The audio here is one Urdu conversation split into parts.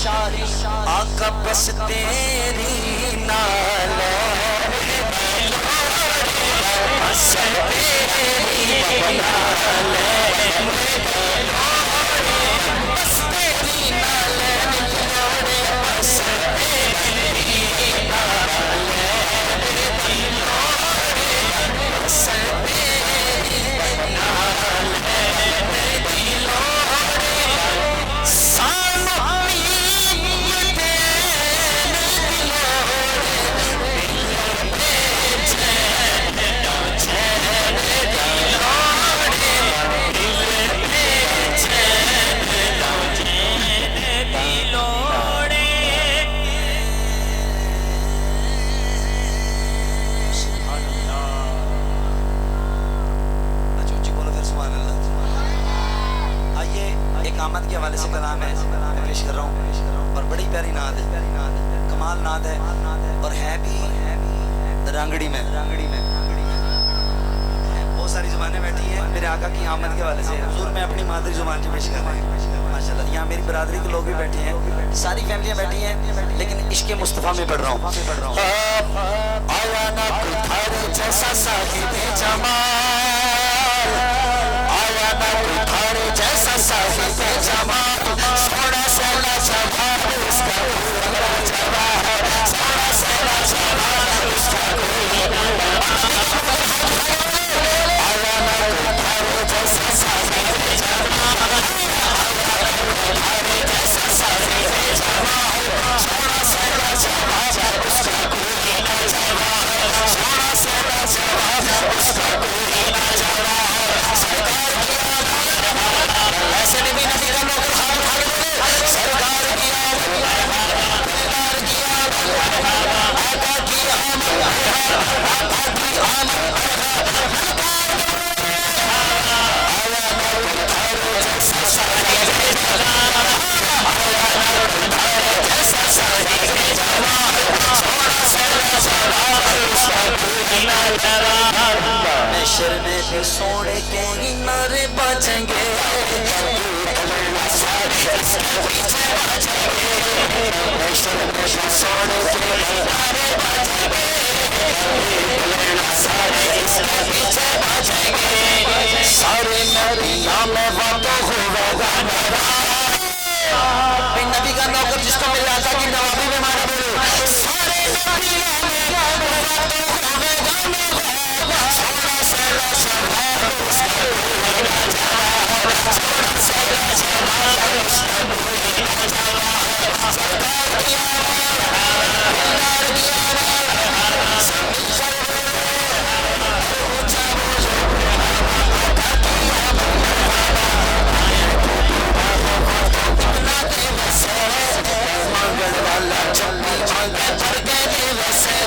آقا بس تیری نال بس تیری نال بس تیری نال بس تیری نال بس تیری نال آمد کے حوالے سے کلام ہے میں پیش کر رہا ہوں اور بڑی پیاری نعت ہے کمال نعت ہے اور ہے بھی رانگڑی میں بہت ساری زبانیں بیٹھی ہیں میرے آقا کی آمد کے حوالے سے حضور میں اپنی مادری زبان سے پیش کر رہا ہوں ماشاءاللہ یہاں میری برادری کے لوگ بھی بیٹھے ہیں ساری فیملیاں بیٹھی ہیں لیکن عشق مصطفیٰ میں پڑھ رہا ہوں آیا نہ کوئی تھارے جیسا صاحب جمال آیا نہ کوئی تھارے جیسا صاحب جمال سوڑا سیلا جمال اس کا پورا جمال سوڑا سیلا جمال اس کا پورا آیا نہ کوئی تھارے جیسا صاحب جمال تھارے جیسا صاحب جمال سوڑا سیلا جمال اس کا پورا جمال سوڑا سیلا جمال اس کا پورا جمال سرکار ایسے نبی نبی کا نوکر خان سرکار کی آمد آقا کی آمد آقا کی آمد آیا نہ کوئی تھارے جیسا صاحب جمال آیا نہ کوئی تھارے جیسا صاحب جمال سوڑا سیلا جمال اس کا پورا جمال محشر میں بھی سونے کے نعرے بجیں گے سارے نبیوں میں وعدہ ہوا نبی کا نوکر جس کو مل آقا کی نوابی میں مانا بولو سارے نبیوں میں وعدہ ہوا سوڑا سیلا جمال اس کا پورا جمال سوڑا سیلا جمال اس کا پورا جمال سرکار کی آمد سرکار کی آمد سب مل کر اونچا بولو آقا کی آمد اتنا دے ویسے مانگڑ والا چپی مانگے پر گئے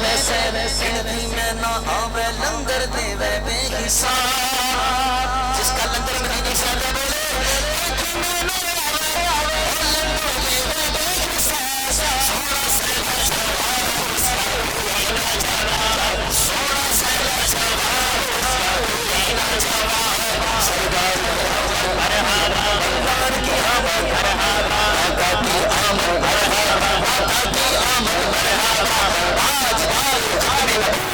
ویسے گنتی میں نہ آوے لنگر دے وے بے حساب جس کا لنگر مدینے سے آتا بولے گنتی میں نہ آوے لنگر دے وے بے حساب سوڑا سیلا جمال اس کا پورا جمال سوڑا سیلا جمال اس کا پورا جمال سرکار کی آمد آقا کی آمد آقا کی آمد آج آج